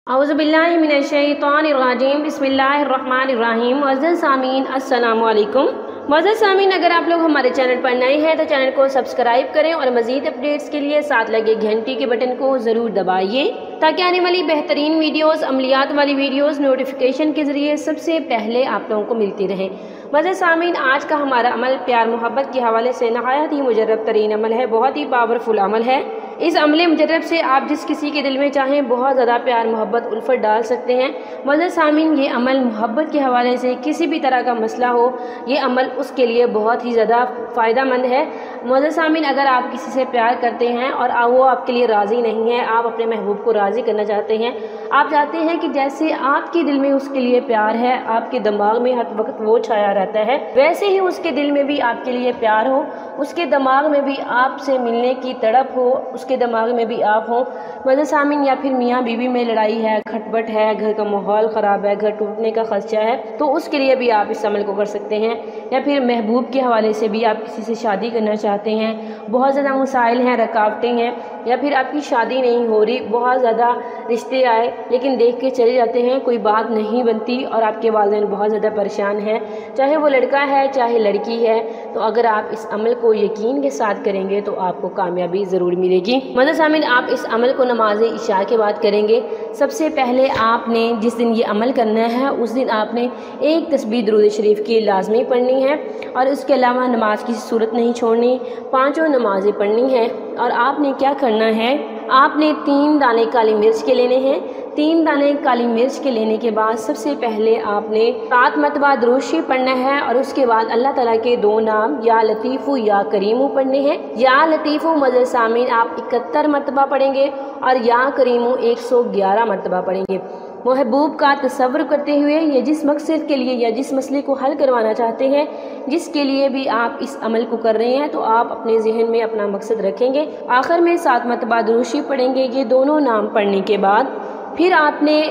औज़ुबिल्लाहि मिनश्शैतानिर्रजीम बिस्मिल्लाहिर्रहमानिर्रहीम। मुअज़्ज़ज़ सामीन अस्सलामु अलैकुम। मुअज़्ज़ज़ सामीन, अगर आप लोग हमारे चैनल पर नए हैं तो चैनल को सब्सक्राइब करें और मज़ीद अपडेट्स के लिए साथ लगे घंटी के बटन को ज़रूर दबाइए ताकि आने वाली बेहतरीन वीडियोस, अमलियात वाली वीडियोस नोटिफिकेशन के ज़रिए सबसे पहले आप लोगों को मिलती रहे। मुअज़्ज़ज़ सामीन, आज का हमारा अमल प्यार मोहब्बत के हवाले से नहायत ही मुजर्रब तरीन अमल है, बहुत ही पावरफुल अमल है। इस अमल मुजर्रब से आप जिस किसी के दिल में चाहें बहुत ज़्यादा प्यार मोहब्बत उल्फत डाल सकते हैं। मुअज़्ज़ज़ सामीन, ये अमल मोहब्बत के हवाले से किसी भी तरह का मसला हो, ये अमल उसके लिए बहुत ही ज़्यादा फ़ायदा मंद है। मुअज़्ज़ज़ सामीन, अगर आप किसी से प्यार करते हैं और वो आपके लिए राज़ी नहीं है, आप अपने महबूब को राज़ी करना चाहते हैं, आप चाहते हैं कि जैसे आपके दिल में उसके लिए प्यार है, आपके दिमाग में हर वक्त वो छाया रहता है, वैसे ही उसके दिल में भी आपके लिए प्यार हो, उसके दिमाग में भी आपसे मिलने की तड़प हो, उसके दिमाग में भी आप हो। मुअज़्ज़ज़ सामीन, या फिर मियाँ बीवी में लड़ाई है, खटपट है, घर का माहौल ख़राब है, घर टूटने का खदशा है, तो उसके लिए भी आप इस अमल को कर सकते हैं। या फिर महबूब के हवाले से भी आप किसी से शादी करना चाहते हैं, बहुत ज़्यादा मसाइल हैं, रुकावटें हैं, या फिर आपकी शादी नहीं हो रही, बहुत ज़्यादा रिश्ते आए लेकिन देख के चले जाते हैं, कोई बात नहीं बनती और आपके वालिदैन बहुत ज़्यादा परेशान हैं, चाहे वो लड़का है चाहे लड़की है, तो अगर आप इस अमल को यकीन के साथ करेंगे तो आपको कामयाबी ज़रूर मिलेगी। मुअज़्ज़ज़ सामीन, आप इस अमल को नमाज इशा के बाद करेंगे। सबसे पहले आपने जिस दिन ये अमल करना है उस दिन आपने एक तस्बीह दुरूद शरीफ की लाजमी पढ़नी है और उसके अलावा नमाज की सूरत नहीं छोड़नी, पाँचों नमाज़ें पढ़नी है। और आपने क्या करना है, आपने 3 दाने काली मिर्च के लेने हैं। 3 दाने काली मिर्च के लेने के बाद सबसे पहले आपने 7 मरतबा दुरूद शरीफ पढ़ना है और उसके बाद अल्लाह ताला के 2 नाम या लतीफ़ु या करीमु पढ़ने हैं। या लतीफ़ु मुअज़्ज़ज़ सामीन आप 71 मरतबा पढ़ेंगे और या करीमु 111 मरतबा पढ़ेंगे। महबूब का तसव्वुर करते हुए या जिस मकसद के लिए या जिस मसले को हल करवाना चाहते हैं, जिसके लिए भी आप इस अमल को कर रहे हैं, तो आप अपने जहन में अपना मकसद रखेंगे। आखिर में 7 मरतबा दुरूद शरीफ पढ़ेंगे। ये दोनों नाम पढ़ने के बाद फिर आपने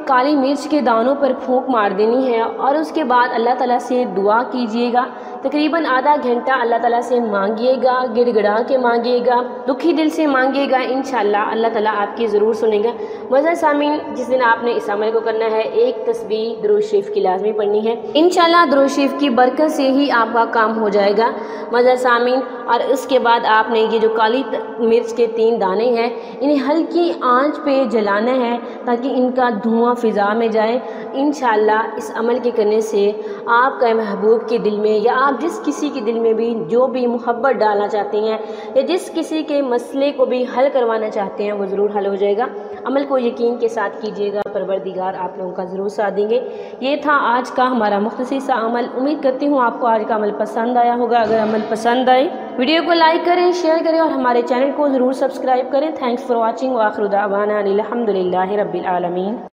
काली मिर्च के दानों पर फूंक मार देनी है और उसके बाद अल्लाह ताला से दुआ कीजिएगा। तकरीबन आधा घंटा अल्लाह ताला से मांगिएगा, गिड़गिड़ा के मांगिएगा, दुखी दिल से मांगिएगा, इंशाअल्लाह अल्लाह ताला आपकी ज़रूर सुनेगा। मुअज़्ज़ज़ सामीन, जिस दिन आपने इस अमल को करना है, एक तस्बीह दुरूद शरीफ की लाजमी पढ़नी है। इंशाअल्लाह दुरूद शरीफ की बरकत से ही आपका काम हो जाएगा। मुअज़्ज़ज़ सामीन, और उसके बाद आपने ये जो काली मिर्च के 3 दाने हैं, इन्हें हल्की आंच पे जलाना है ताकि इनका धुआं फ़िज़ा में जाए। इंशाअल्लाह इस अमल के करने से आपका महबूब के दिल में या आप जिस किसी के दिल में भी जो भी मोहब्बत डालना चाहते हैं या जिस किसी के मसले को भी हल करवाना चाहते हैं, वो ज़रूर हल हो जाएगा। अमल को यकीन के साथ कीजिएगा, परवरदिगार आप लोगों का ज़रूर साथ देंगे। ये था आज का हमारा मुख्तसर सा अमल। उम्मीद करती हूँ आपको आज का अमल पसंद आया होगा। अगर अमल पसंद आए वीडियो को लाइक करें, शेयर करें और हमारे चैनल को ज़रूर सब्सक्राइब करें। Thanks for watching. व आखिर दावाना अनिल हम्दुलिल्लाहि रब्बिल आलमीन।